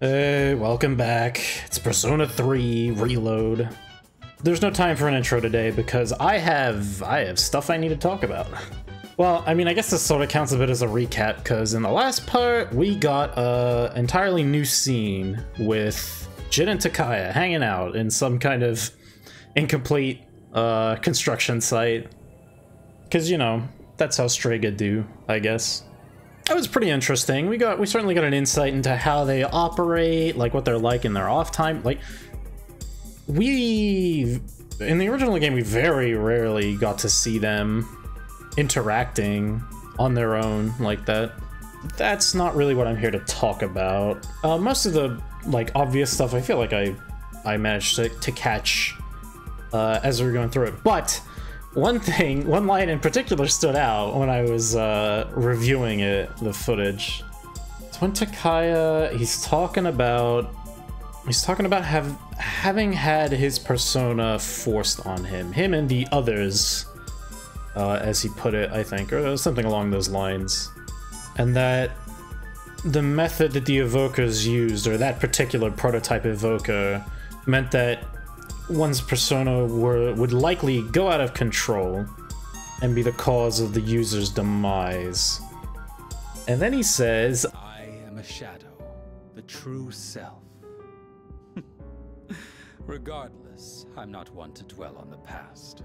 Hey, welcome back. It's Persona 3 Reload. There's no time for an intro today because I have stuff I need to talk about. Well, I mean, I guess this sort of counts a bit as a recap because in the last part we got an entirely new scene with Jin and Takaya hanging out in some kind of incomplete construction site. Because, you know, that's how Strega do, I guess. That was pretty interesting. We certainly got an insight into how they operate, like what they're like in their off time. Like, in the original game, we very rarely got to see them interacting on their own like that. That's not really what I'm here to talk about. Most of the, like, obvious stuff, I feel like I managed to catch as we were going through it. But one line in particular stood out when I was reviewing the footage. It's when Takaya, he's talking about having had his persona forced on him and the others, as he put it, I think, or something along those lines. And that the method that the evokers used, or that particular prototype evoker, meant that one's persona would likely go out of control and be the cause of the user's demise. And then he says, I am a shadow, the true self. Regardless, I'm not one to dwell on the past.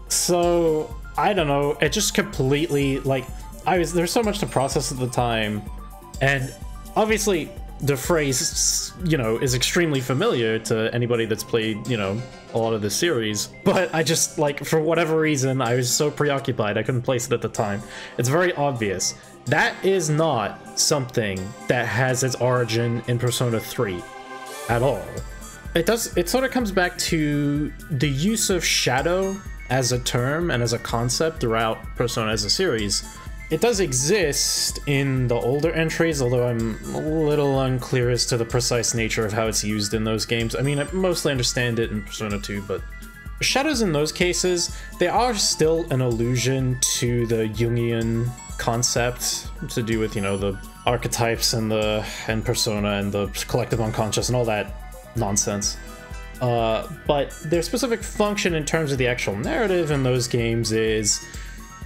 So, I don't know, it just completely, like, there's so much to process at the time, and obviously the phrase, you know, is extremely familiar to anybody that's played, you know, a lot of the series, but I just, like, for whatever reason, I was so preoccupied I couldn't place it at the time. It's very obvious. That is not something that has its origin in Persona 3 at all. It sort of comes back to the use of shadow as a term and as a concept throughout Persona as a series. It does exist in the older entries, although I'm a little unclear as to the precise nature of how it's used in those games. I mean, I mostly understand it in Persona 2, but shadows in those cases, they are still an allusion to the Jungian concept to do with, you know, the archetypes and Persona and the collective unconscious and all that nonsense. But their specific function in terms of the actual narrative in those games is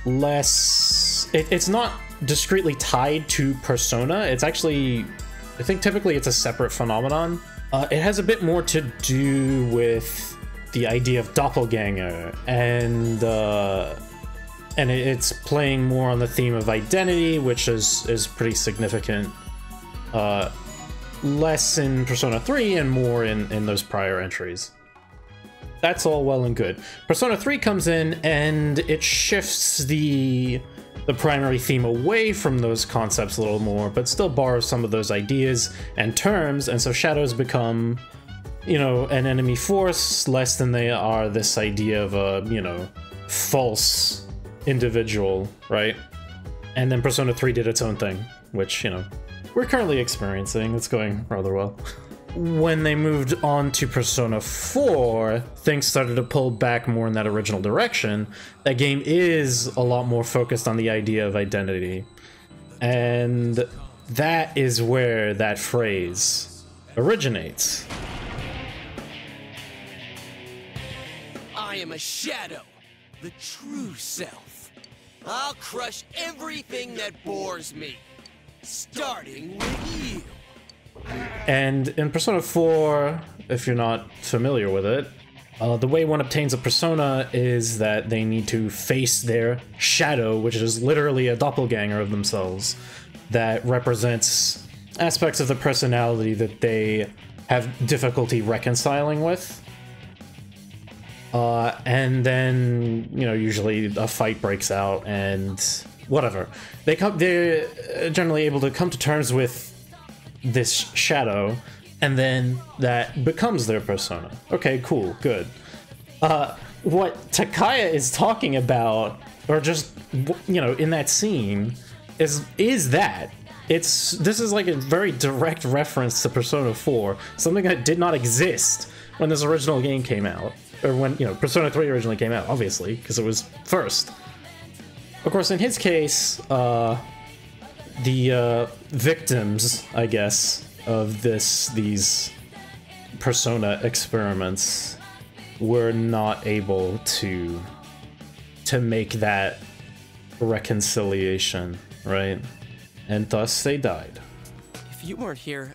less, it's not discretely tied to Persona. It's actually, I think typically it's a separate phenomenon. It has a bit more to do with the idea of doppelganger, and it's playing more on the theme of identity, which is pretty significant. Less in Persona 3 and more in those prior entries. That's all well and good. Persona 3 comes in and it shifts the primary theme away from those concepts a little more, but still borrows some of those ideas and terms, and so shadows become, you know, an enemy force less than they are this idea of a, you know, false individual, right? And then Persona 3 did its own thing, which, you know, we're currently experiencing. It's going rather well. When they moved on to Persona 4, things started to pull back more in that original direction. That game is a lot more focused on the idea of identity. And that is where that phrase originates. I am a shadow, the true self. I'll crush everything that bores me, starting with you. And in Persona 4, if you're not familiar with it, the way one obtains a persona is that they need to face their shadow, which is literally a doppelganger of themselves, that represents aspects of the personality that they have difficulty reconciling with. And then, you know, usually a fight breaks out and whatever. They're generally able to come to terms with this shadow, and then that becomes their persona. Okay, cool, good. What Takaya is talking about, or just, you know, in that scene, is that this is like a very direct reference to Persona 4, something that did not exist when this original game came out, or when, you know, Persona 3 originally came out, obviously, because it was first. Of course, in his case, the victims, I guess, of these persona experiments were not able to make that reconciliation, right? And thus they died. If you weren't here,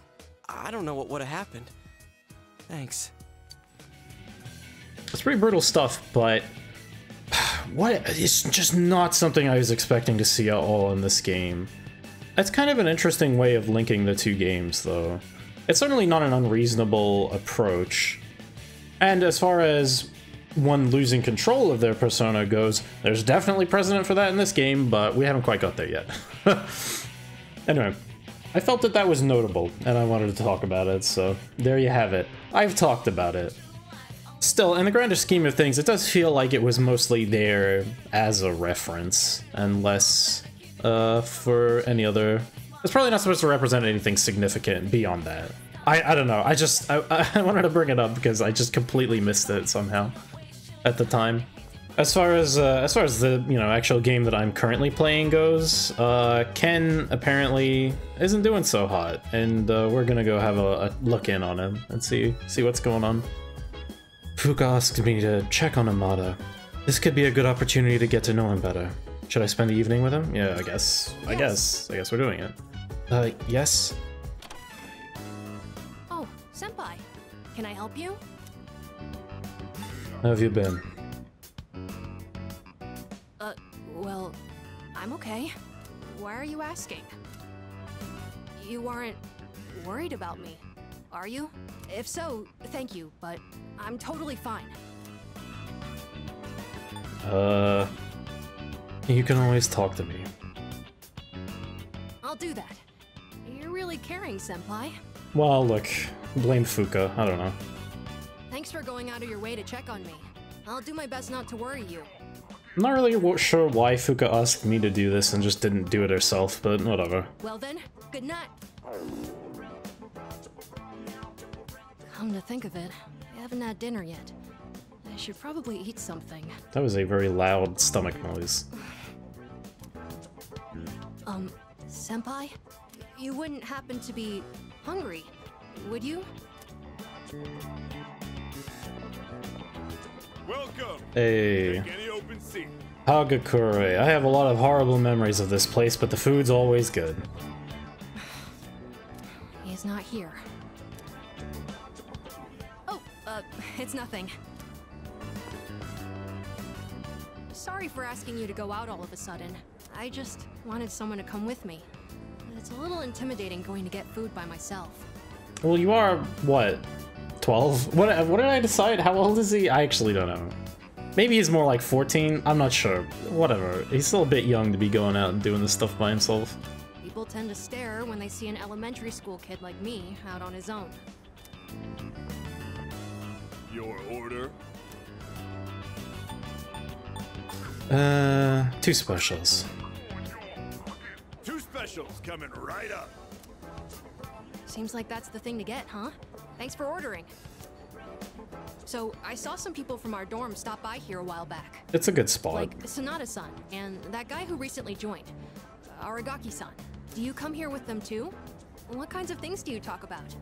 I don't know what would have happened. Thanks. It's pretty brutal stuff, but it's just not something I was expecting to see at all in this game. That's kind of an interesting way of linking the two games, though. It's certainly not an unreasonable approach. And as far as one losing control of their persona goes, there's definitely precedent for that in this game, but we haven't quite got there yet. Anyway, I felt that was notable, and I wanted to talk about it, so there you have it. I've talked about it. Still, in the grander scheme of things, it does feel like it was mostly there as a reference, and less for any other... It's probably not supposed to represent anything significant beyond that. I don't know, I wanted to bring it up because I just completely missed it somehow at the time. As far as the, you know, actual game that I'm currently playing goes, Ken apparently isn't doing so hot, and we're gonna go have a look in on him and see what's going on. Fuka asked me to check on Amada. This could be a good opportunity to get to know him better. Should I spend the evening with him? Yeah, I guess we're doing it. Yes? Oh, Senpai. Can I help you? How have you been? Well, I'm okay. Why are you asking? You aren't worried about me, are you? If so, thank you, but I'm totally fine. You can always talk to me. I'll do that. You're really caring, Senpai. Well, look, blame Fuka, I don't know. Thanks for going out of your way to check on me. I'll do my best not to worry you. I'm not really sure why Fuka asked me to do this and just didn't do it herself, but whatever. Well then, good night. Come to think of it, I haven't had dinner yet. I should probably eat something. That was a very loud stomach noise. Senpai? You wouldn't happen to be hungry, would you? Welcome. Hey. Take any open seat. Hagakure. I have a lot of horrible memories of this place, but the food's always good. He's not here. Oh, it's nothing. Sorry for asking you to go out all of a sudden. I just wanted someone to come with me. It's a little intimidating going to get food by myself. Well, you are, what, 12? What did I decide? How old is he? I actually don't know. Maybe he's more like 14? I'm not sure. Whatever. He's still a bit young to be going out and doing this stuff by himself. People tend to stare when they see an elementary school kid like me out on his own. Your order? 2 specials. 2 specials coming right up. Seems like that's the thing to get, huh? Thanks for ordering. So, I saw some people from our dorm stop by here a while back. It's a good spot. Like Sonata-san, and that guy who recently joined. Aragaki-san. Do you come here with them too? What kinds of things do you talk about?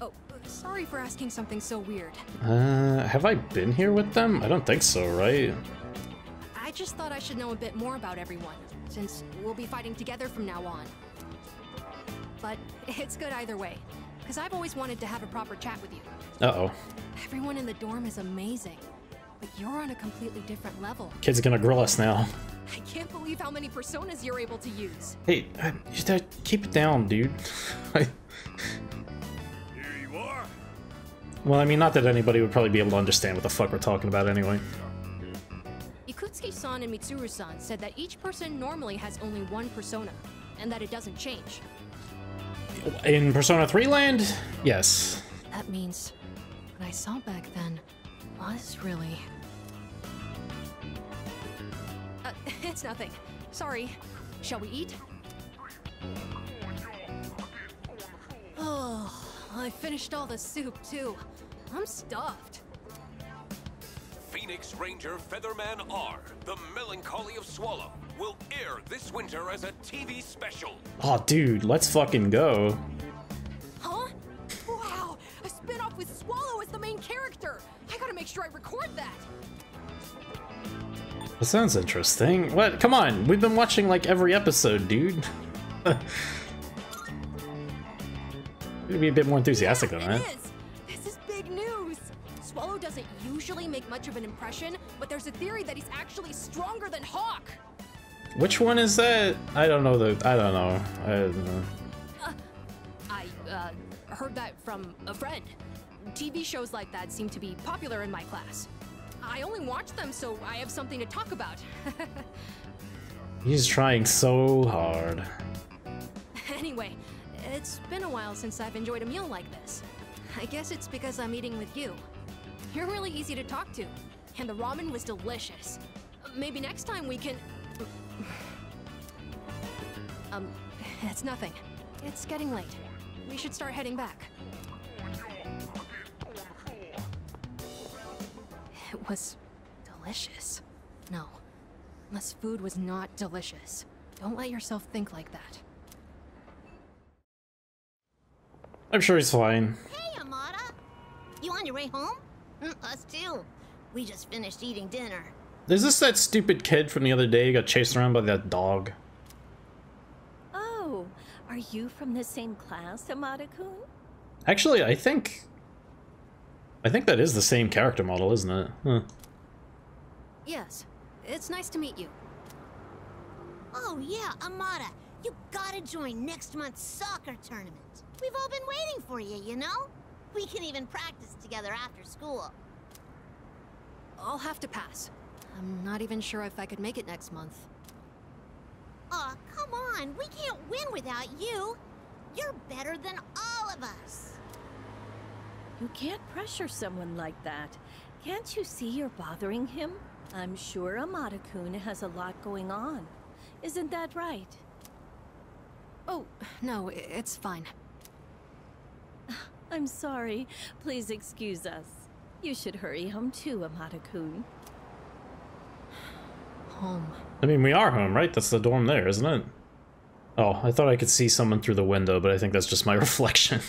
Oh, sorry for asking something so weird. Have I been here with them? I don't think so, right? I just thought I should know a bit more about everyone, since we'll be fighting together from now on. But it's good either way, because I've always wanted to have a proper chat with you. Uh-oh. Everyone in the dorm is amazing, but you're on a completely different level. Kid's gonna grill us now. I can't believe how many personas you're able to use. Hey, keep it down, dude. Here you are. Well, I mean, not that anybody would probably be able to understand what the fuck we're talking about anyway. Ikutsuki-san and Mitsuru-san said that each person normally has only one persona, and that it doesn't change. In Persona 3 land? Yes. That means what I saw back then was really... it's nothing. Sorry. Shall we eat? Oh, I finished all the soup too. I'm stuffed. Phoenix Ranger Featherman R, The Melancholy of Swallow, will air this winter as a TV special. Oh, dude, let's fucking go. That sounds interesting. What? Come on, we've been watching like every episode, dude. You'd be a bit more enthusiastic than that. It is! This is big news! Swallow doesn't usually make much of an impression, but there's a theory that he's actually stronger than Hawk! Which one is that? I don't know. I don't know. I heard that from a friend. TV shows like that seem to be popular in my class. I only watch them so I have something to talk about. He's trying so hard. Anyway, it's been a while since I've enjoyed a meal like this. I guess it's because I'm eating with you. You're really easy to talk to, and the ramen was delicious. Maybe next time we can... It's nothing. It's getting late. We should start heading back. It was delicious. No, this food was not delicious. Don't let yourself think like that. I'm sure he's fine. Hey, Amada. You on your way home? Us too. We just finished eating dinner. Is this that stupid kid from the other day who got chased around by that dog? Oh, are you from the same class, Amada-kun? Actually, I think that is the same character model, isn't it? Huh. Yes, it's nice to meet you. Oh yeah, Amada. You gotta join next month's soccer tournament. We've all been waiting for you, you know? We can even practice together after school. I'll have to pass. I'm not even sure if I could make it next month. Aw, come on. We can't win without you. You're better than all of us. You can't pressure someone like that. Can't you see you're bothering him? I'm sure Amada-kun has a lot going on. Isn't that right? Oh, no, it's fine. I'm sorry. Please excuse us. You should hurry home too, Amada-kun. Home. I mean, we are home, right? That's the dorm there, isn't it? Oh, I thought I could see someone through the window, but I think that's just my reflection.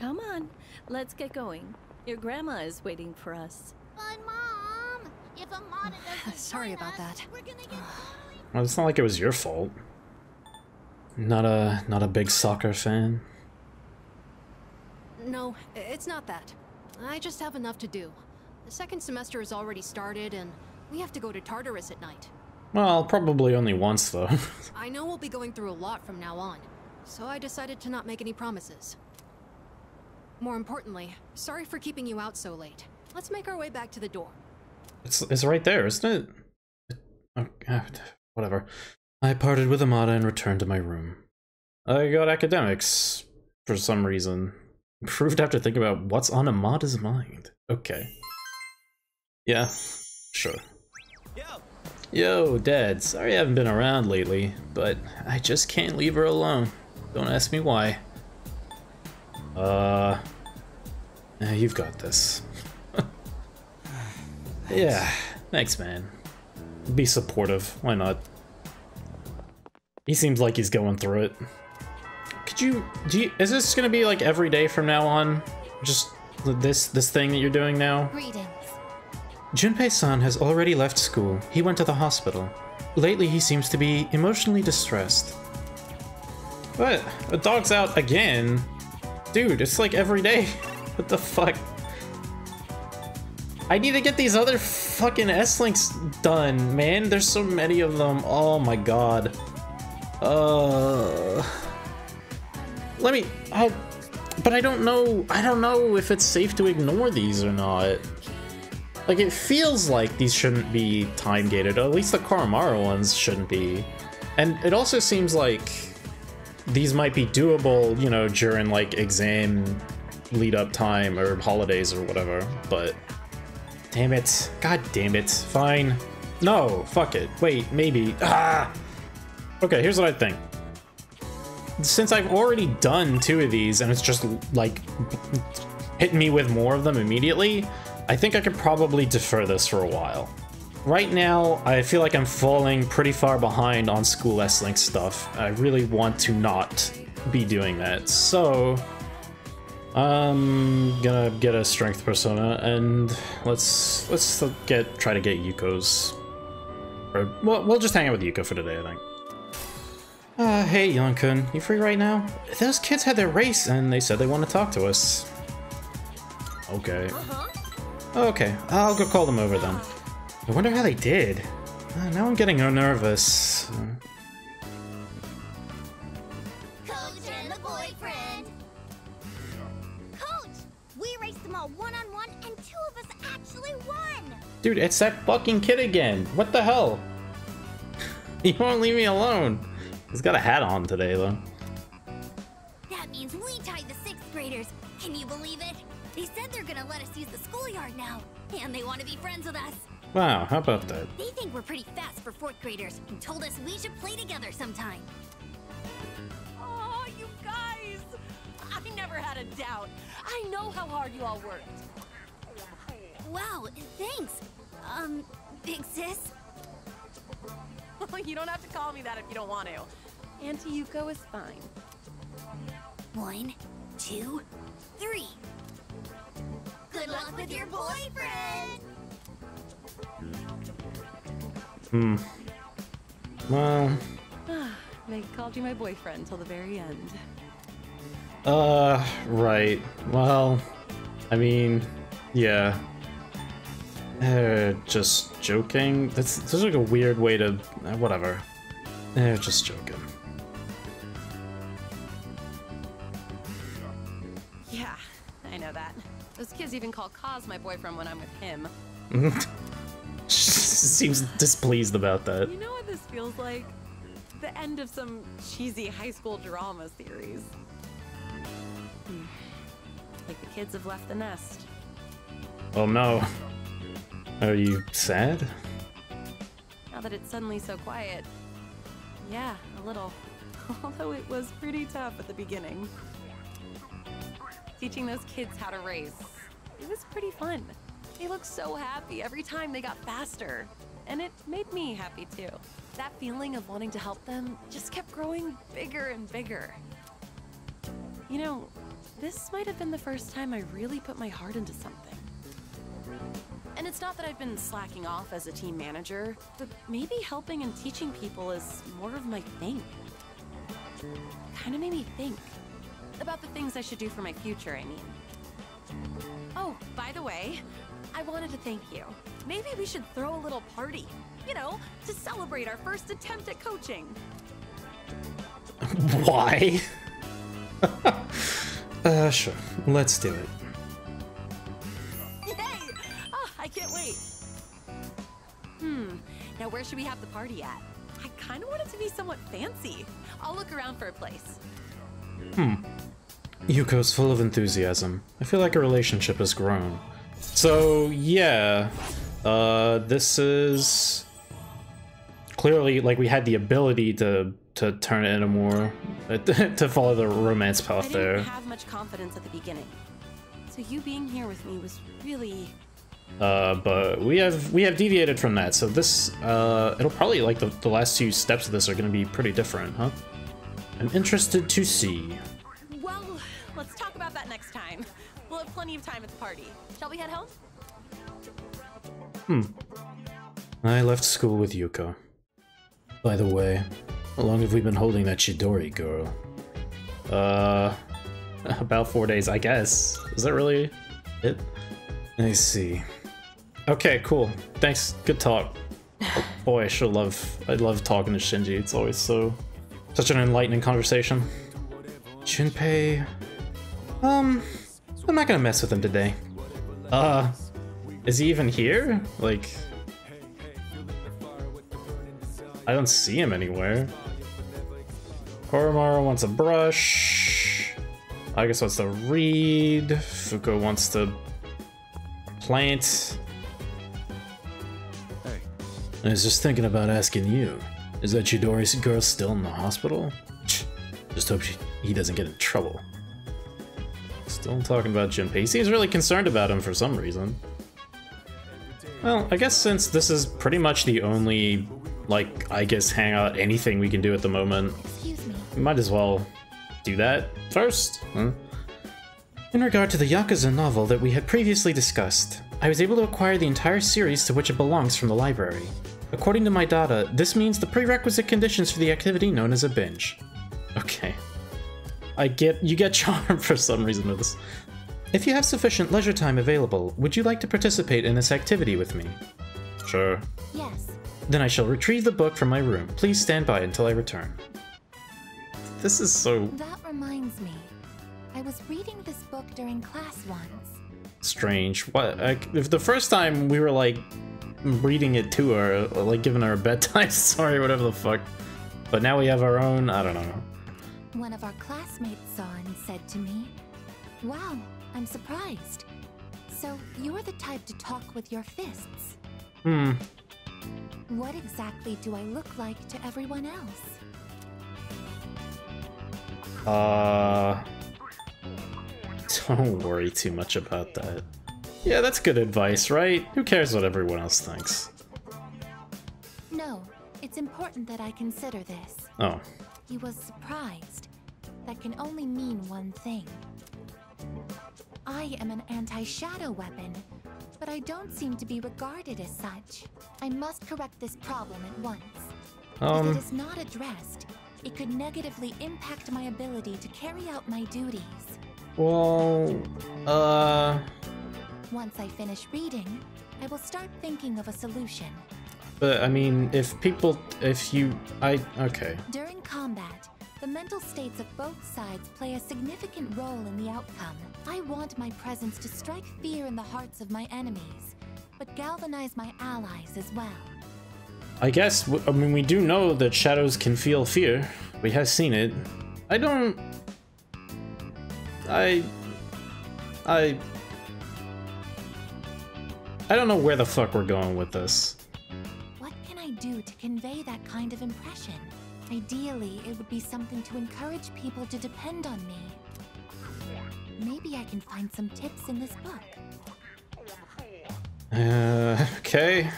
Come on, let's get going. Your grandma is waiting for us. But Mom, if Amada doesn't Sorry join about us, that. we're gonna get totally... Well, it's not like it was your fault. Not a big soccer fan. No, it's not that. I just have enough to do. The second semester has already started, and we have to go to Tartarus at night. Well, probably only once, though. I know we'll be going through a lot from now on, so I decided to not make any promises. More importantly, sorry for keeping you out so late. Let's make our way back to the dorm. It's right there, isn't it? Oh, God, whatever. I parted with Amada and returned to my room. I got academics, for some reason. Improved after thinking about what's on Amada's mind. Okay. Yeah, sure. Yo, Dad, sorry I haven't been around lately, but I just can't leave her alone. Don't ask me why. You've got this. Yeah, thanks, man. Be supportive, why not? He seems like he's going through it. Is this gonna be like every day from now on? Just this thing that you're doing now? Greetings. Junpei-san has already left school. He went to the hospital. Lately, he seems to be emotionally distressed. What? The dog's out again? Dude, it's like every day. What the fuck? I need to get these other fucking S-Links done, man. There's so many of them. Oh my god. But I don't know if it's safe to ignore these or not. Like, it feels like these shouldn't be time-gated, or at least the Koromaru ones shouldn't be. And it also seems like these might be doable, you know, during, like, exam lead-up time, or holidays, or whatever, but... Damn it. God damn it. Fine. No, fuck it. Wait, maybe. Ah! Okay, here's what I think. Since I've already done 2 of these, and it's just, like, hitting me with more of them immediately, I think I could probably defer this for a while. Right now, I feel like I'm falling pretty far behind on School S-Link stuff. I really want to not be doing that, so... I'm gonna get a strength persona, and let's try to get Yuko's Or, well, we'll just hang out with Yuko for today, I think. Hey, Young-kun, you free right now? Those kids had their race, and they said they want to talk to us. Okay. Okay, I'll go call them over then. I wonder how they did. Now I'm getting nervous. Coach and the boyfriend. Coach, we raced them all one-on-one, and 2 of us actually won. Dude, it's that fucking kid again. What the hell? He won't leave me alone. He's got a hat on today, though. That means we tied the 6th graders. Can you believe it? They said they're gonna let us use the schoolyard now, and they want to be friends with us. Wow, how about that? They think we're pretty fast for 4th graders and told us we should play together sometime. Oh, you guys! I never had a doubt. I know how hard you all worked. Wow, thanks. Big sis. You don't have to call me that if you don't want to. Auntie Yuko is fine. 1, 2, 3. Good luck with your boyfriend. Well... They called you my boyfriend till the very end. Right. Well, I mean, yeah. Just joking? That's like a weird way to... whatever. Just joking. Yeah, I know that. Those kids even call Kaz my boyfriend when I'm with him. Seems displeased about that. You know what this feels like? The end of some cheesy high school drama series. Like the kids have left the nest. Oh no. Are you sad? Now that it's suddenly so quiet. Yeah, a little. Although it was pretty tough at the beginning. Teaching those kids how to race. It was pretty fun. They looked so happy every time they got faster. And it made me happy too. That feeling of wanting to help them just kept growing bigger and bigger. You know, this might have been the first time I really put my heart into something. And it's not that I've been slacking off as a team manager, but maybe helping and teaching people is more of my thing. Kinda made me think about the things I should do for my future, I mean. Oh, by the way, I wanted to thank you. Maybe we should throw a little party, you know, to celebrate our first attempt at coaching. Why? Sure. Let's do it. Yay! Oh, I can't wait. Now where should we have the party at? I kind of want it to be somewhat fancy. I'll look around for a place. Yuko's full of enthusiasm. I feel like a relationship has grown. So, yeah. This is... clearly, like, we had the ability to turn it into more... to follow the romance path there. I didn't have much confidence at the beginning. So you being here with me was really... but we have deviated from that, so this, it'll probably, like, the last 2 steps of this are gonna be pretty different, huh? I'm interested to see. Well, let's talk about that next time. We'll have plenty of time at the party. Shall we head home? I left school with Yuko. By the way, how long have we been holding that Chidori girl? About 4 days, I guess. Is that really it? I see. Okay, cool. Thanks. Good talk. Oh, boy, I love talking to Shinji. It's always such an enlightening conversation. Junpei... I'm not gonna mess with him today. Is he even here? Like... I don't see him anywhere. Koromaru wants a brush. Agus wants to read. Fuko wants to plant. Hey. I was just thinking about asking you. Is that Chidori's girl still in the hospital? Just hope he doesn't get in trouble. Still talking about Junpei. He seems really concerned about him for some reason. Well, I guess since this is pretty much the only, like, I guess hangout anything we can do at the moment, Excuse me. we might as well do that first. Huh? In regard to the Yakuza novel that we had previously discussed, I was able to acquire the entire series to which it belongs from the library. According to my data, this means the prerequisite conditions for the activity known as a binge. Okay. You get charm for some reason with this. If you have sufficient leisure time available, would you like to participate in this activity with me? Sure. Yes. Then I shall retrieve the book from my room. Please stand by until I return. This is so... That reminds me. I was reading this book during class once. strange. What? If the first time we were like reading it to her, like giving her a bedtime story or whatever the fuck, but now we have our own, I don't know. One of our classmates saw and said to me, "Wow, I'm surprised. So you're the type to talk with your fists." What exactly do I look like to everyone else? Don't worry too much about that. Yeah, that's good advice, right? Who cares what everyone else thinks? No, it's important that I consider this. Oh. He was surprised. That can only mean one thing. I am an anti-shadow weapon, but I don't seem to be regarded as such. I must correct this problem at once. If it is not addressed, it could negatively impact my ability to carry out my duties. Well, Once I finish reading, I will start thinking of a solution. But, I mean, okay. During combat, the mental states of both sides play a significant role in the outcome. I want my presence to strike fear in the hearts of my enemies, but galvanize my allies as well. I guess, I mean, we do know that shadows can feel fear. We have seen it. I don't know where the fuck we're going with this. What can I do to convey that kind of impression? Ideally, it would be something to encourage people to depend on me. Maybe I can find some tips in this book. Okay.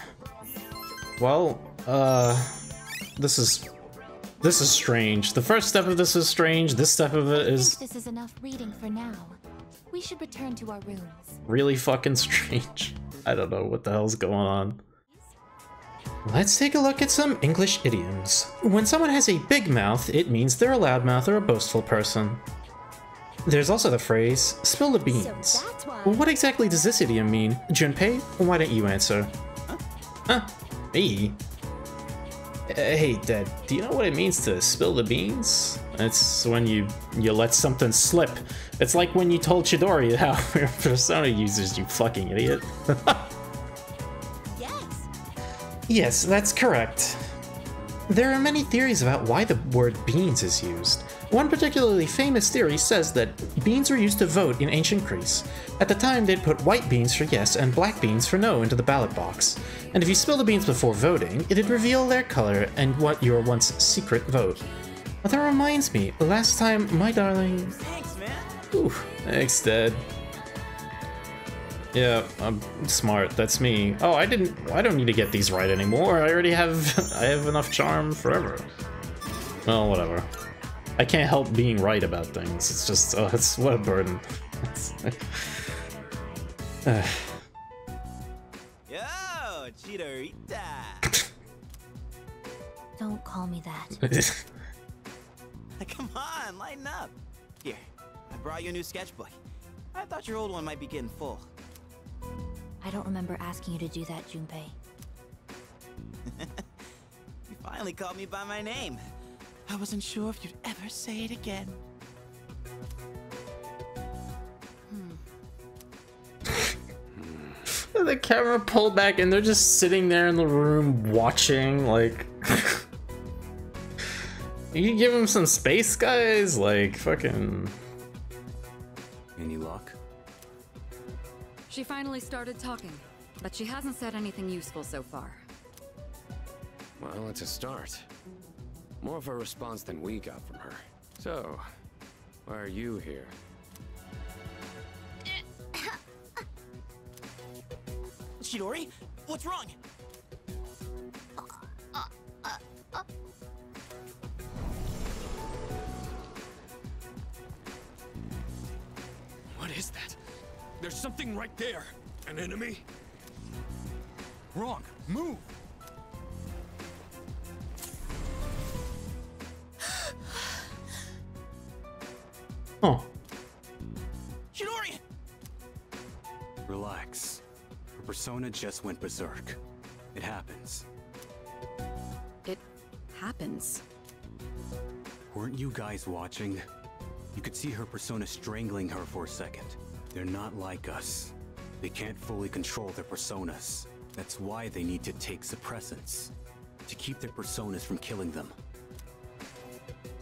Well, this is strange. The first step of this is strange. This step of it I is think this is enough reading for now. We should return to our rooms. really fucking strange. I don't know what the hell's going on. Let's take a look at some English idioms. When someone has a big mouth, it means they're a loudmouth or a boastful person. There's also the phrase, spill the beans. So that's why. What exactly does this idiom mean? Junpei, why don't you answer? Huh? Me? Hey, Dad, do you know what it means to spill the beans? It's when you let something slip. It's like when you told Chidori how your persona uses, you fucking idiot. Yes, that's correct. There are many theories about why the word beans is used. One particularly famous theory says that beans were used to vote in ancient Greece. At the time, they'd put white beans for yes and black beans for no into the ballot box. And if you spill the beans before voting, it'd reveal their color and what your once secret vote. Well, that reminds me, last time my darling... Thanks, man. Ooh, thanks, Dad. Yeah, I'm smart. That's me. Oh, I don't need to get these right anymore. I already have I have enough charm forever. Well, whatever. I can't help being right about things. It's just it's what a burden. Yo, Chidorita. Don't call me that. Come on, lighten up. Here, I brought you a new sketchbook. I thought your old one might be getting full. I don't remember asking you to do that, Junpei. You finally called me by my name. I wasn't sure if you'd ever say it again. The camera pulled back and they're just sitting there in the room watching, like... You give them some space, guys? Like, fucking... Any luck? She finally started talking, but she hasn't said anything useful so far. Well, it's a start. More of a response than we got from her. So, why are you here? Chidori, what's wrong? What is that? There's something right there. An enemy? Wrong. Move. Oh. Chidori! Relax. Her persona just went berserk. It happens. It happens. Weren't you guys watching? You could see her persona strangling her for a second. They're not like us. They can't fully control their personas. That's why they need to take suppressants. To keep their personas from killing them.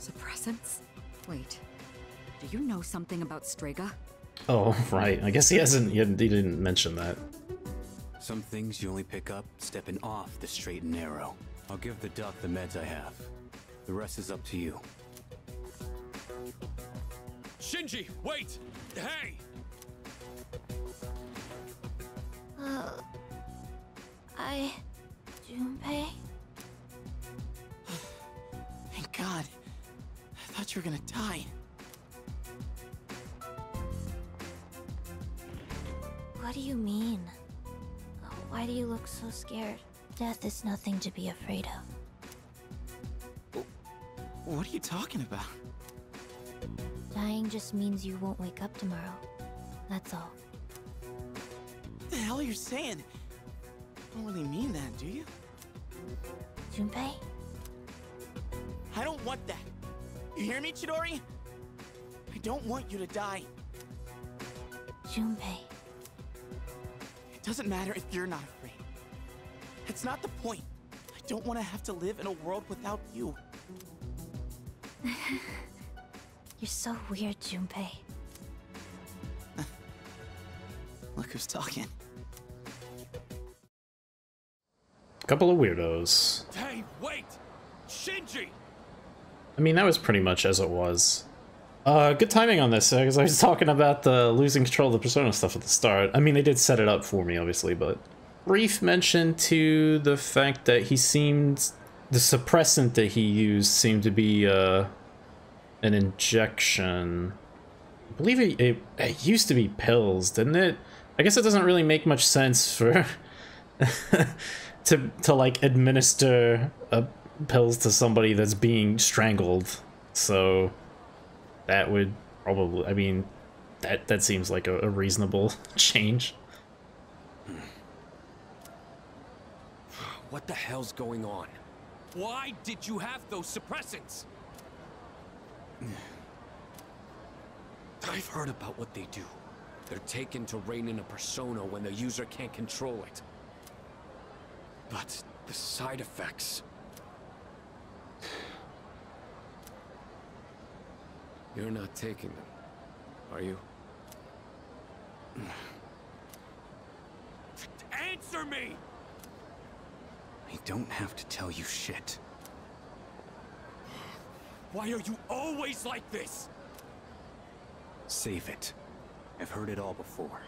Suppressants? Wait. Do you know something about Strega? Oh, right. I guess he didn't mention that. Some things you only pick up stepping off the straight and narrow. I'll give the duck the meds I have. The rest is up to you. Shinji, wait! Hey! Junpei? Thank God. I thought you were gonna die. What do you mean? Why do you look so scared? Death is nothing to be afraid of. What are you talking about? Dying just means you won't wake up tomorrow. That's all. What the hell are you saying? You don't really mean that, do you? Junpei? I don't want that. You hear me, Chidori? I don't want you to die. Junpei. It doesn't matter if you're not afraid. That's not the point. I don't want to have to live in a world without you. You're so weird, Junpei. Look who's talking. Couple of weirdos. Hey, wait! Shinji! I mean, that was pretty much as it was. Good timing on this, because I was talking about the losing control of the persona stuff at the start. I mean, they did set it up for me, obviously, but... Brief mention to the fact that he seemed... The suppressant that he used seemed to be, an injection. I believe it used to be pills, didn't it? I guess it doesn't really make much sense for... to like, administer pills to somebody that's being strangled. So... That would probably, I mean, that seems like a reasonable change. What the hell's going on? Why did you have those suppressants? I've heard about what they do. They're taken to rein in a persona when the user can't control it. But the side effects... You're not taking them, are you? Answer me! I don't have to tell you shit. Why are you always like this? Save it. I've heard it all before.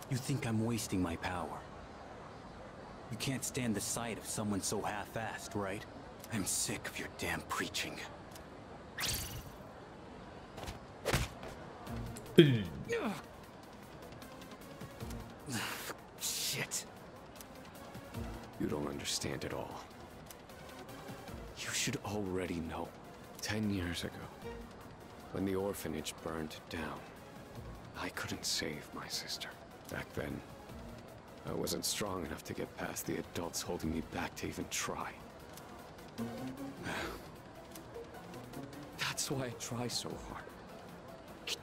You think I'm wasting my power. You can't stand the sight of someone so half-assed, right? I'm sick of your damn preaching. Shit. You don't understand at all. You should already know. 10 years ago, when the orphanage burned down, I couldn't save my sister. Back then, I wasn't strong enough to get past the adults holding me back to even try. That's why I try so hard.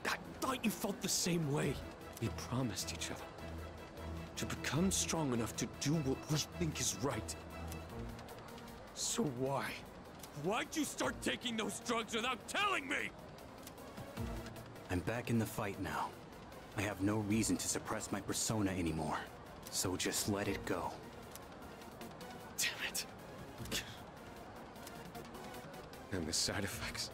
I thought you felt the same way. We promised each other to become strong enough to do what we think is right. So why? Why'd you start taking those drugs without telling me? I'm back in the fight now. I have no reason to suppress my persona anymore. So just let it go. Damn it. And the side effects.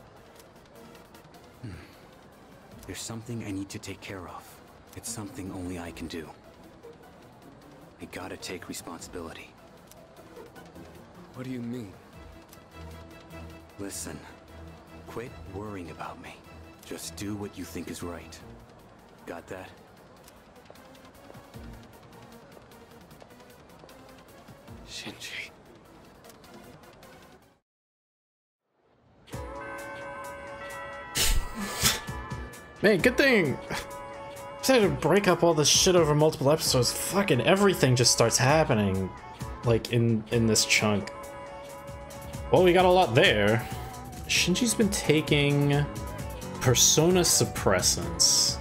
There's something I need to take care of. It's something only I can do. I gotta take responsibility. What do you mean? Listen, quit worrying about me. Just do what you think is right. Got that? Shinji. Man, good thing. Decided to break up all this shit over multiple episodes. Fucking everything just starts happening, like in this chunk. Well, we got a lot there. Shinji's been taking persona suppressants.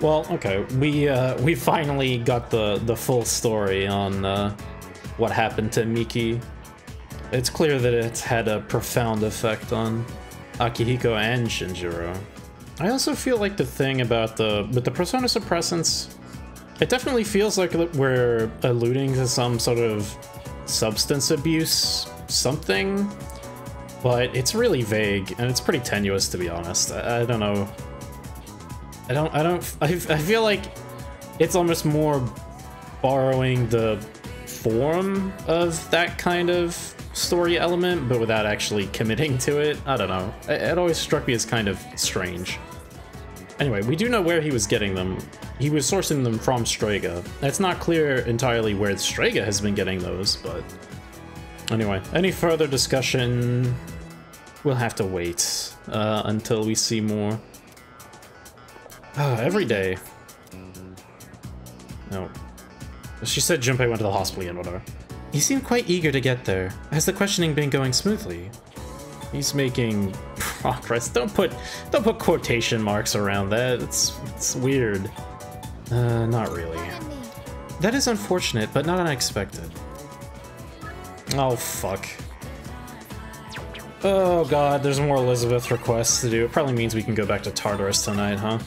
Well, okay, we finally got the full story on what happened to Miki. It's clear that it's had a profound effect on Akihiko and Shinjiro. I also feel like the thing about with the persona suppressants, it definitely feels like we're alluding to some sort of substance abuse something, but it's really vague and it's pretty tenuous, to be honest. I don't know. I feel like it's almost more borrowing the form of that kind of story element, but without actually committing to it. I don't know. It always struck me as kind of strange. Anyway, we do know where he was getting them. He was sourcing them from Strega. It's not clear entirely where Strega has been getting those, but... Anyway, any further discussion... We'll have to wait until we see more. Every day. No. She said Junpei went to the hospital again, whatever. He seemed quite eager to get there. Has the questioning been going smoothly? He's making progress. Don't put quotation marks around that. It's weird. Not really. That is unfortunate, but not unexpected. Oh, fuck. Oh god, there's more Elizabeth requests to do. It probably means we can go back to Tartarus tonight, huh?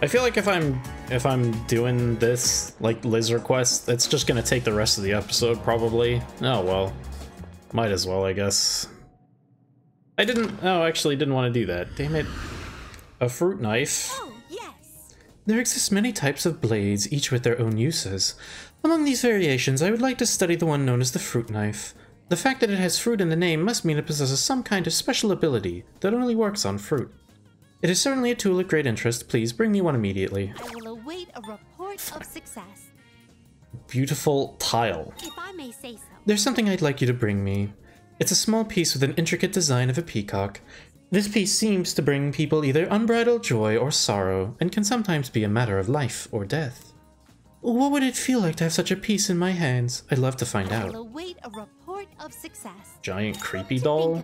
I feel like if I'm doing this, like, Liz request, it's just gonna take the rest of the episode, probably. Oh, well. Might as well, I guess. Actually didn't want to do that. Damn it. A fruit knife. Oh, yes. There exist many types of blades, each with their own uses. Among these variations, I would like to study the one known as the fruit knife. The fact that it has fruit in the name must mean it possesses some kind of special ability that only works on fruit. It is certainly a tool of great interest. Please bring me one immediately. I will await a report of success. Beautiful tile. If I may say so. There's something I'd like you to bring me. It's a small piece with an intricate design of a peacock. This piece seems to bring people either unbridled joy or sorrow, and can sometimes be a matter of life or death. What would it feel like to have such a piece in my hands? I'd love to find out. I will await a report of success. Giant creepy doll?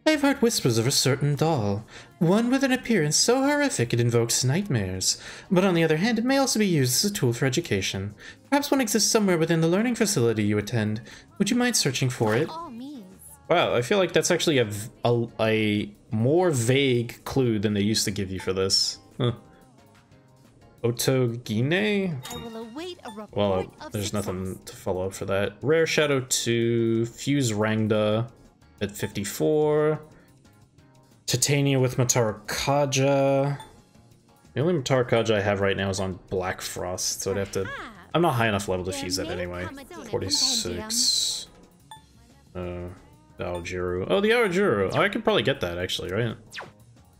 I've heard whispers of a certain doll, one with an appearance so horrific it invokes nightmares. But on the other hand, it may also be used as a tool for education. Perhaps one exists somewhere within the learning facility you attend. Would you mind searching for it? Wow, I feel like that's actually a more vague clue than they used to give you for this. Huh. Otogine? Well, there's nothing to follow up for that. Rare Shadow 2, Fuse Rangda at 54. Titania with Matarakaja. The only Matarakaja I have right now is on Black Frost, so I'd have to... I'm not high enough level to fuse that anyway. 46. Aojuru. Oh, the Aojuru. Oh, I could probably get that, actually, right?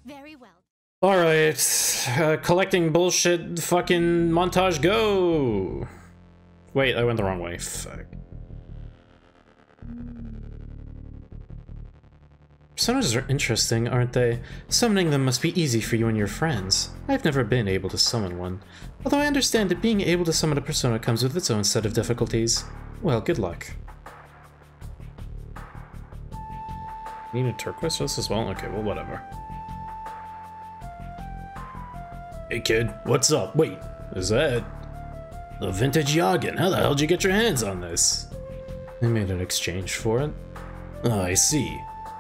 Very well. Alright. Collecting bullshit fucking montage, go! Wait, I went the wrong way. Fuck. Personas are interesting, aren't they? Summoning them must be easy for you and your friends. I've never been able to summon one. Although I understand that being able to summon a persona comes with its own set of difficulties. Well, good luck. Need a turquoise for this as well? Okay, well, whatever. Hey kid, what's up? Wait, is that the vintage Yagen? How the hell did you get your hands on this? I made an exchange for it. Oh, I see.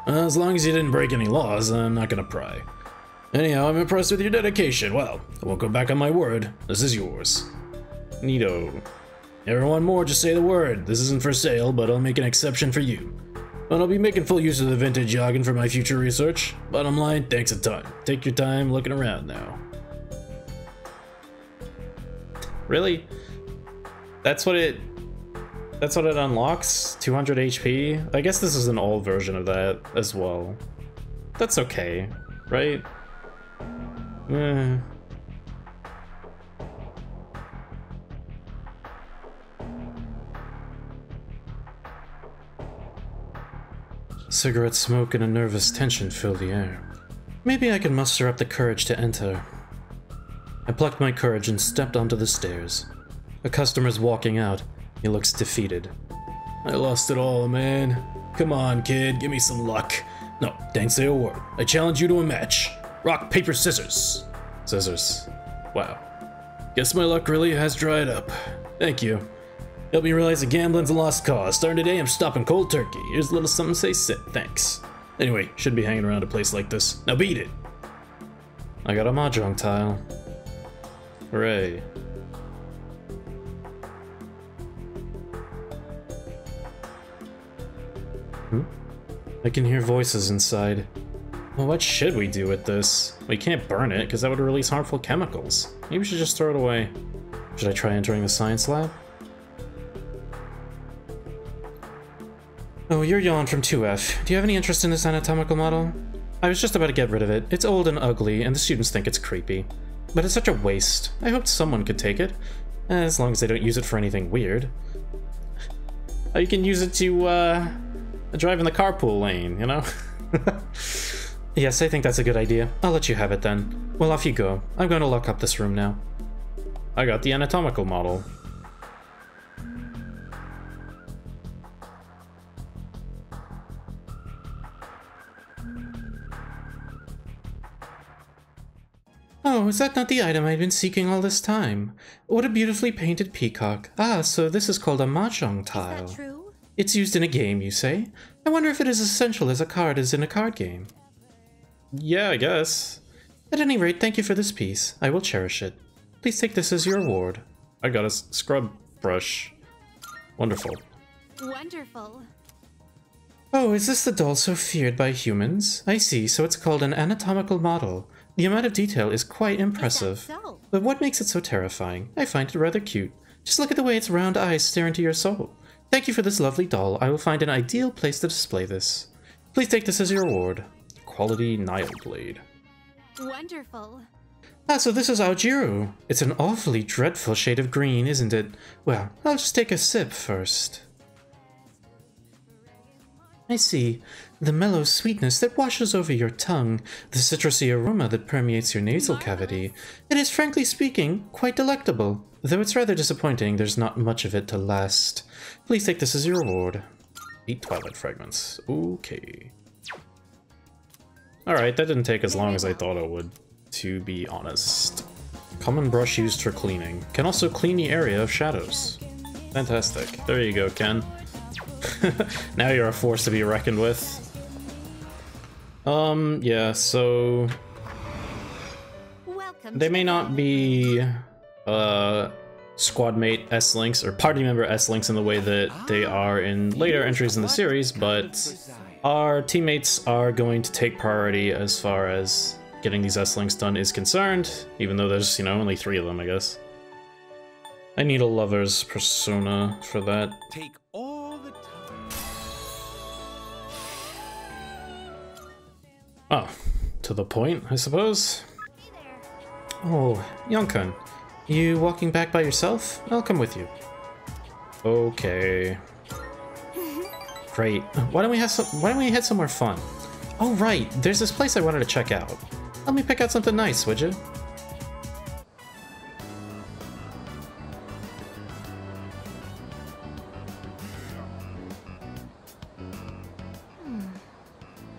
As long as you didn't break any laws, I'm not gonna pry. Anyhow, I'm impressed with your dedication. Well, I won't go back on my word. This is yours. Neato. Ever want more, just say the word. This isn't for sale, but I'll make an exception for you. And I'll be making full use of the vintage Yagen for my future research. Bottom line, thanks a ton. Take your time looking around now. Really? That's what it unlocks? 200 HP? I guess this is an old version of that as well. That's okay, right? Cigarette smoke and a nervous tension fill the air. Maybe I can muster up the courage to enter. I plucked my courage and stepped onto the stairs. A customer's walking out. He looks defeated. I lost it all, man. Come on, kid, give me some luck. No, don't say a word. I challenge you to a match. Rock, paper, scissors. Scissors. Wow. Guess my luck really has dried up. Thank you. Help me realize that gambling's a lost cause. Starting today, I'm stopping cold turkey. Here's a little something to say sit. Thanks. Anyway, shouldn't be hanging around a place like this. Now beat it. I got a mahjong tile. Hooray. I can hear voices inside. Well, what should we do with this? We can't burn it, because that would release harmful chemicals. Maybe we should just throw it away. Should I try entering the science lab? Oh, you're Yawn from 2F. Do you have any interest in this anatomical model? I was just about to get rid of it. It's old and ugly, and the students think it's creepy. But it's such a waste. I hoped someone could take it. As long as they don't use it for anything weird. Oh, you can use it to, drive in the carpool lane, you know? Yes, I think that's a good idea. I'll let you have it then. Well, off you go. I'm going to lock up this room now. I got the anatomical model. Oh, is that not the item I've been seeking all this time? What a beautifully painted peacock. Ah, so this is called a mahjong tile. Is that true? It's used in a game, you say? I wonder if it is as essential as a card is in a card game. Yeah, I guess. At any rate, thank you for this piece. I will cherish it. Please take this as your reward. I got a scrub brush. Wonderful. Wonderful. Oh, is this the doll so feared by humans? I see, so it's called an anatomical model. The amount of detail is quite impressive. Is that so? But what makes it so terrifying? I find it rather cute. Just look at the way its round eyes stare into your soul. Thank you for this lovely doll. I will find an ideal place to display this. Please take this as your reward. Quality Nile Blade. Wonderful. Ah, so this is Michiru. It's an awfully dreadful shade of green, isn't it? Well, I'll just take a sip first. I see. The mellow sweetness that washes over your tongue, the citrusy aroma that permeates your nasal cavity. It is, frankly speaking, quite delectable. Though it's rather disappointing there's not much of it to last. Please take this as your reward. 8 Twilight Fragments. Okay. Alright, that didn't take as long as I thought it would, to be honest. Common brush used for cleaning. Can also clean the area of shadows. Fantastic. There you go, Ken. Now you're a force to be reckoned with. Yeah, so... They may not be, squad mate S-Links, or party member S-Links in the way that they are in later entries in the series, but our teammates are going to take priority as far as getting these S-Links done is concerned, even though there's, you know, only 3 of them, I guess. I need a lover's persona for that. Take all the time. Oh, to the point, I suppose. Oh, Yonkun, you walking back by yourself? I'll come with you. Okay. Great. Why don't we head somewhere fun? Oh right, there's this place I wanted to check out. Let me pick out something nice, would you?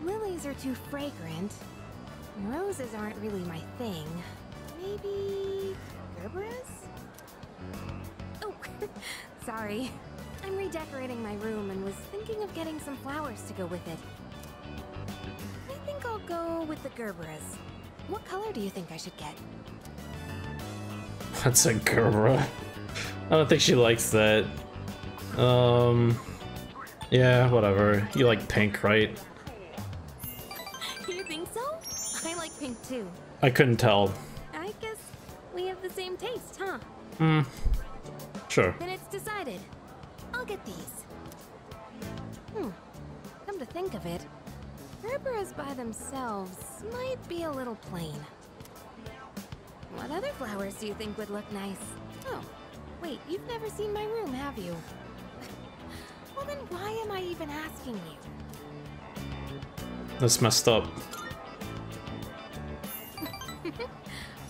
Lilies are too fragrant. Roses aren't really my thing. Maybe Gerberas? Oh, sorry. I'm redecorating my room and was thinking of getting some flowers to go with it. I think I'll go with the Gerberas. What color do you think I should get? That's a Gerbera. I don't think she likes that. Yeah, whatever. You like pink, right? You think so? I like pink too. I couldn't tell. I guess we have the same taste, huh? Sure. Then it's decided. I'll get these. Come to think of it, Gerberas by themselves might be a little plain. What other flowers do you think would look nice? Oh, wait, you've never seen my room, have you? Well then why am I even asking you? That's messed up.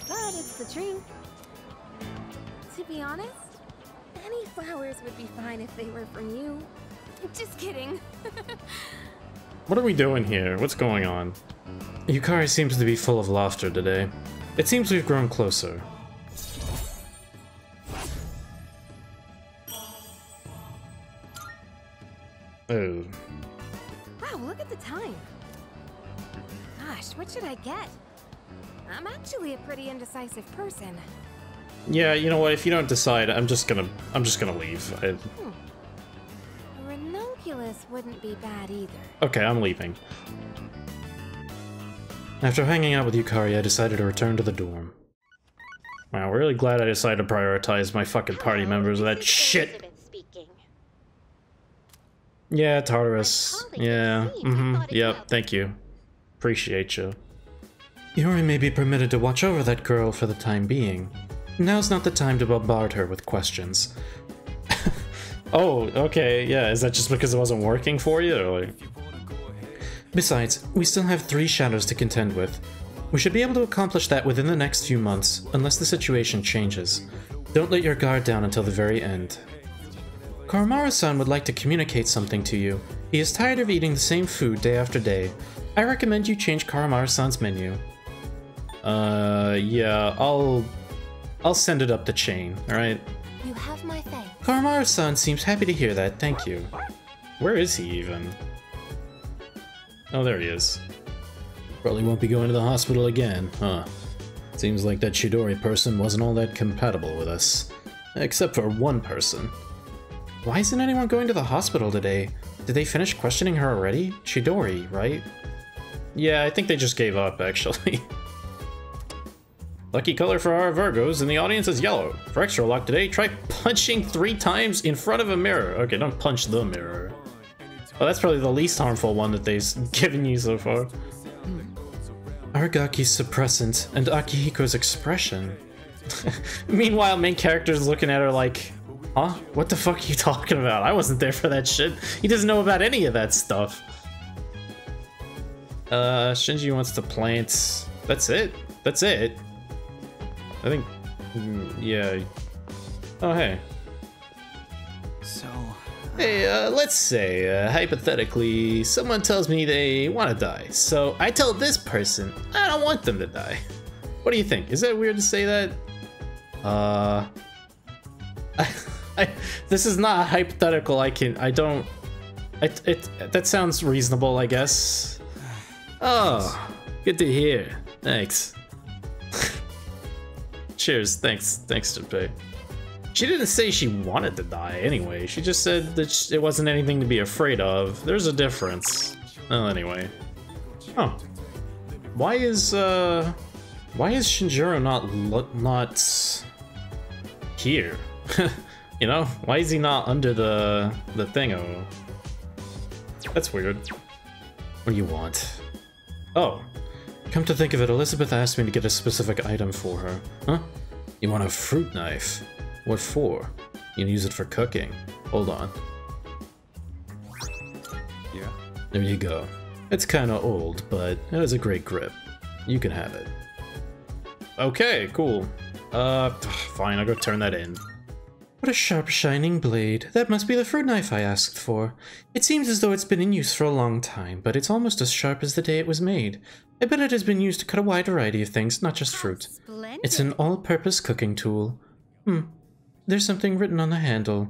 but it's the truth. To be honest, any flowers would be fine if they were from you. Just kidding. What are we doing here? What's going on? Yukari seems to be full of laughter today. It seems we've grown closer. Oh. Wow, look at the time. Gosh, what should I get? I'm actually a pretty indecisive person. Yeah, you know what? If you don't decide, I'm just gonna leave. A ranunculus wouldn't be bad either. Okay, I'm leaving. After hanging out with Yukari, I decided to return to the dorm. Wow, really glad I decided to prioritize my fucking party members with that shit. Yeah, Tartarus. Yeah, yep, thank you. Appreciate you. Yuri may be permitted to watch over that girl for the time being. Now's not the time to bombard her with questions. Oh, okay, yeah, is that just because it wasn't working for you? Or like... Besides, we still have 3 shadows to contend with. We should be able to accomplish that within the next few months, unless the situation changes. Don't let your guard down until the very end. Koromaru-san would like to communicate something to you. He is tired of eating the same food day after day. I recommend you change Koromaru-san's menu. Yeah, I'll send it up the chain, alright? You have my thanks. Koromaru-san seems happy to hear that, thank you. Where is he even? Oh, there he is. Probably won't be going to the hospital again, huh? Seems like that Chidori person wasn't all that compatible with us. Except for one person. Why isn't anyone going to the hospital today? Did they finish questioning her already? Chidori, right? Yeah, I think they just gave up, actually. Lucky color for our Virgos, and the audience is yellow. For extra luck today, try punching 3 times in front of a mirror. Okay, don't punch the mirror. Oh, that's probably the least harmful one that they've given you so far. Aragaki's suppressant and Akihiko's expression. Meanwhile, main character's looking at her like, huh? What the fuck are you talking about? I wasn't there for that shit. He doesn't know about any of that stuff. Shinji wants to plant... That's it? That's it? I think... yeah. Oh, hey. So... Hey, let's say, hypothetically, someone tells me they want to die, so I tell this person I don't want them to die. What do you think? Is that weird to say that? This is not hypothetical. That sounds reasonable, I guess. Oh, good to hear. Thanks. Cheers. Thanks, Junpei. She didn't say she wanted to die anyway. She just said that it wasn't anything to be afraid of. There's a difference. Well, anyway. Oh. Why is Shinjiro not here? You know? Why is he not under the thingo? That's weird. What do you want? Oh. Come to think of it, Elizabeth asked me to get a specific item for her. Huh? You want a fruit knife? What for? You can use it for cooking. Hold on. Yeah? There you go. It's kinda old, but it has a great grip. You can have it. Okay, cool. Fine, I'll go turn that in. What a sharp, shining blade. That must be the fruit knife I asked for. It seems as though it's been in use for a long time, but it's almost as sharp as the day it was made. I bet it has been used to cut a wide variety of things, not just fruit. Splendid. It's an all-purpose cooking tool. There's something written on the handle.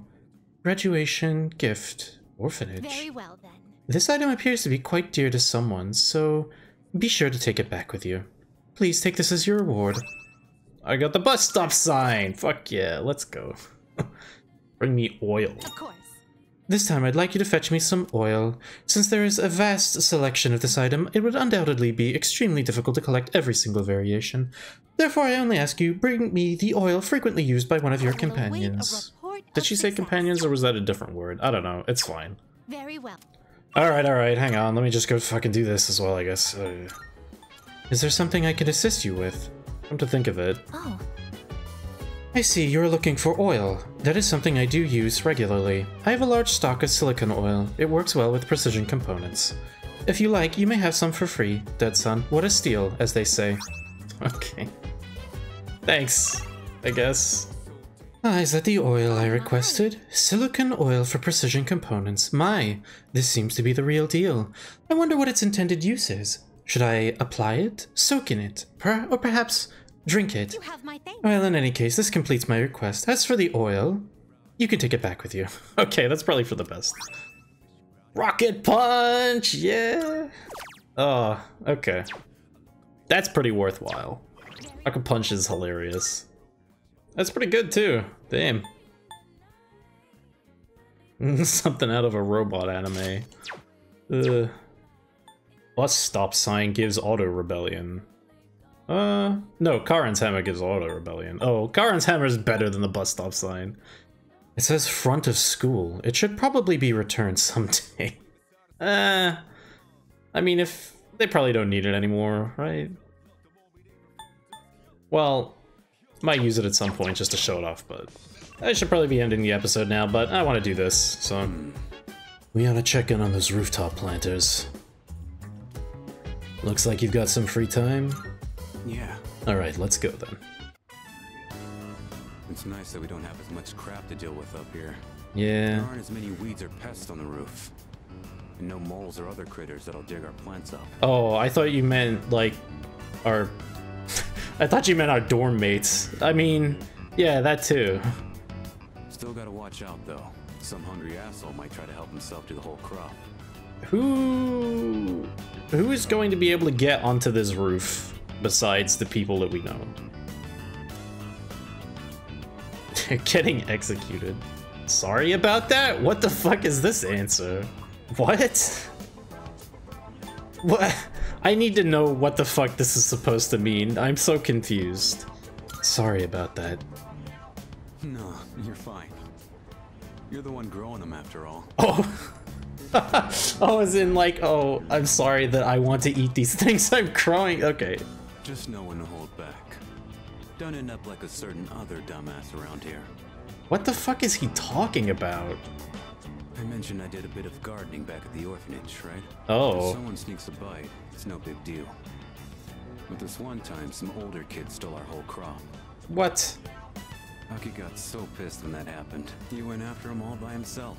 Graduation, gift, orphanage. Very well, then. This item appears to be quite dear to someone, so be sure to take it back with you. Please take this as your reward. I got the bus stop sign! Fuck yeah, let's go. Bring me oil. Of course. This time I'd like you to fetch me some oil. Since there is a vast selection of this item, it would undoubtedly be extremely difficult to collect every single variation. Therefore, I only ask you, bring me the oil frequently used by one of your companions. Did she say companions, or was that a different word? I don't know. It's fine. Very well. Alright, hang on. Let me just go fucking do this as well, I guess. Is there something I can assist you with? Come to think of it. Oh. I see, you're looking for oil. That is something I do use regularly. I have a large stock of silicone oil. It works well with precision components. If you like, you may have some for free, dead son. What a steal, as they say. Okay. Thanks, I guess. Ah, is that the oil I requested? Silicon oil for precision components. My, this seems to be the real deal. I wonder what its intended use is. Should I apply it, soak in it, or perhaps drink it? You have my thanks. Well, in any case, this completes my request. As for the oil, you can take it back with you. Okay, that's probably for the best. Rocket punch, yeah. Oh, okay. That's pretty worthwhile. Rocket punch is hilarious. That's pretty good too. Damn. Something out of a robot anime. Bus stop sign gives auto rebellion. No, Karen's hammer gives auto rebellion. Oh, Karen's hammer is better than the bus stop sign. It says front of school. It should probably be returned someday. I mean, if they probably don't need it anymore, right? Well, might use it at some point just to show it off, but I should probably be ending the episode now, but I want to do this, so we ought to check in on those rooftop planters. Looks like you've got some free time. Yeah. Alright, let's go then. It's nice that we don't have as much crap to deal with up here. Yeah. There aren't as many weeds or pests on the roof. And no moles or other critters that'll dig our plants up. Oh, I thought you meant, like, our... I thought you meant our dorm mates. I mean, yeah, that too. Still gotta watch out, though. Some hungry asshole might try to help himself to the whole crop. Who is going to be able to get onto this roof besides the people that we know? They're getting executed. Sorry about that? What the fuck is this answer? What? What? I need to know what the fuck this is supposed to mean. I'm so confused. Sorry about that. No, you're fine. You're the one growing them after all. Oh. Oh, as in like, oh, I'm sorry that I want to eat these things. I'm growing. Okay. Just know when to hold back. Don't end up like a certain other dumbass around here. What the fuck is he talking about? I mentioned I did a bit of gardening back at the orphanage, right? Oh. If someone sneaks a bite, it's no big deal. But this one time, some older kids stole our whole crop. What? Aki got so pissed when that happened. He went after them all by himself.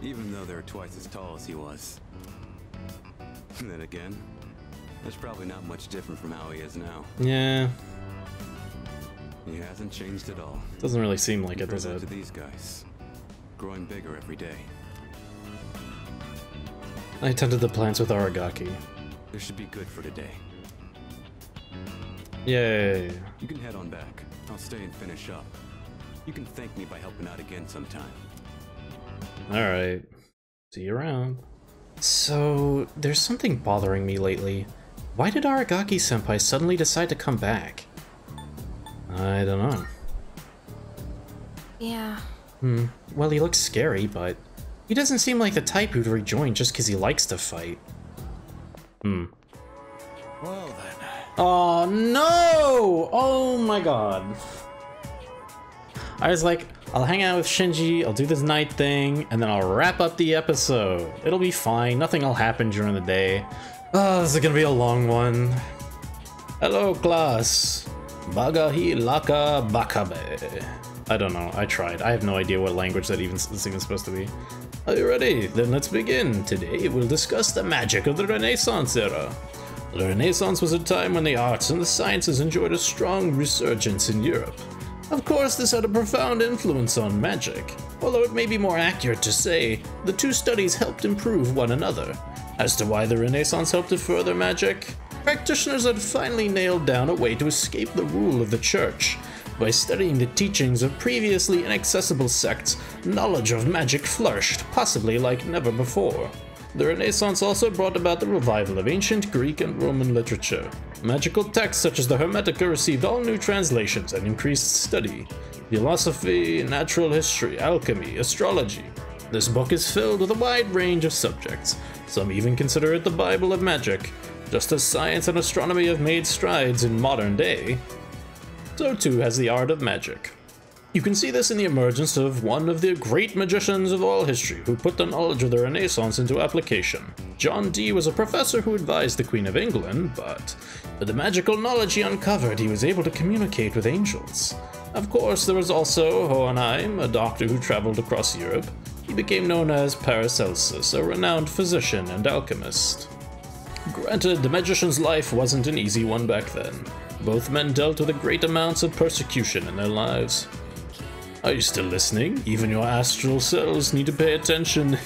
Even though they're twice as tall as he was. And then again, that's probably not much different from how he is now. Yeah. He hasn't changed at all. Doesn't really seem like it, does it? To these guys. Growing bigger every day. I tended the plants with Aragaki. This should be good for today. Yay. You can head on back. I'll stay and finish up. You can thank me by helping out again sometime. Alright. See you around. So, there's something bothering me lately. Why did Aragaki-senpai suddenly decide to come back? I don't know. Yeah. Well, he looks scary, but he doesn't seem like the type who'd rejoin just because he likes to fight. Well then. Oh no! Oh my god. I was like, I'll hang out with Shinji, I'll do this night thing, and then I'll wrap up the episode. It'll be fine, nothing will happen during the day. Oh, this is gonna be a long one. Hello, class. Bagahi laka bakabe. I don't know, I tried. I have no idea what language that is even supposed to be. Are you ready? Then let's begin. Today we'll discuss the magic of the Renaissance era. The Renaissance was a time when the arts and the sciences enjoyed a strong resurgence in Europe. Of course, this had a profound influence on magic, although it may be more accurate to say the two studies helped improve one another. As to why the Renaissance helped to further magic, practitioners had finally nailed down a way to escape the rule of the church. By studying the teachings of previously inaccessible sects, knowledge of magic flourished, possibly like never before. The Renaissance also brought about the revival of ancient Greek and Roman literature. Magical texts such as the Hermetica received all new translations and increased study. Philosophy, natural history, alchemy, astrology. This book is filled with a wide range of subjects. Some even consider it the Bible of magic. Just as science and astronomy have made strides in modern day, so too has the art of magic. You can see this in the emergence of one of the great magicians of all history who put the knowledge of the Renaissance into application. John Dee was a professor who advised the Queen of England, but with the magical knowledge he uncovered, he was able to communicate with angels. Of course, there was also Hohenheim, a doctor who traveled across Europe. He became known as Paracelsus, a renowned physician and alchemist. Granted, the magician's life wasn't an easy one back then. Both men dealt with great amounts of persecution in their lives. Are you still listening? Even your astral selves need to pay attention.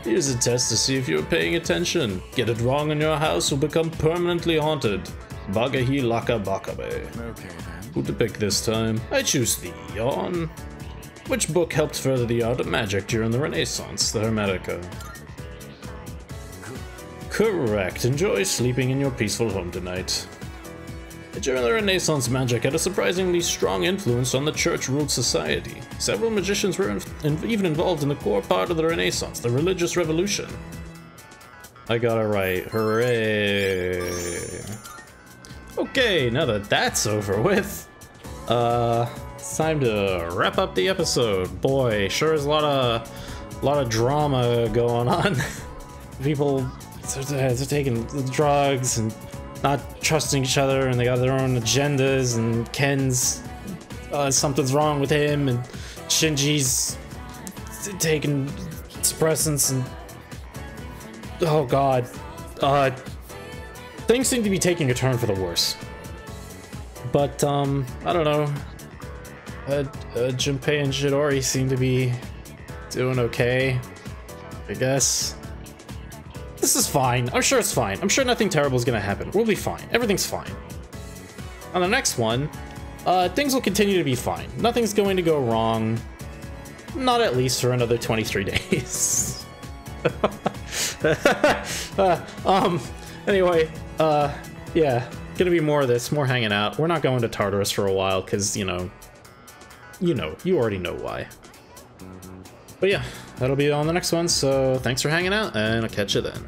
Here's a test to see if you're paying attention. Get it wrong and your house will become permanently haunted. Bagahi Laka Bakabe. Okay then. Who to pick this time? I choose thee, Yawn. Which book helped further the art of magic during the Renaissance? The Hermetica. Correct. Enjoy sleeping in your peaceful home tonight. During the Renaissance, magic had a surprisingly strong influence on the church-ruled society. Several magicians were even involved in the core part of the Renaissance, the religious revolution. I got it right. Hooray! Okay, now that that's over with, it's time to wrap up the episode. Boy, sure is a lot of drama going on. People they're taking drugs and not trusting each other, and they got their own agendas, and Ken's something's wrong with him, and Shinji's taking suppressants, and oh god, things seem to be taking a turn for the worse. But I don't know, Junpei and Chidori seem to be doing okay, I guess. This is fine. I'm sure it's fine. I'm sure nothing terrible is gonna happen. We'll be fine. Everything's fine. On the next one, things will continue to be fine. Nothing's going to go wrong. Not at least for another 23 days. Anyway, yeah, gonna be more of this, more hanging out. We're not going to Tartarus for a while, because, you already know why. But yeah, that'll be on the next one, so thanks for hanging out, and I'll catch you then.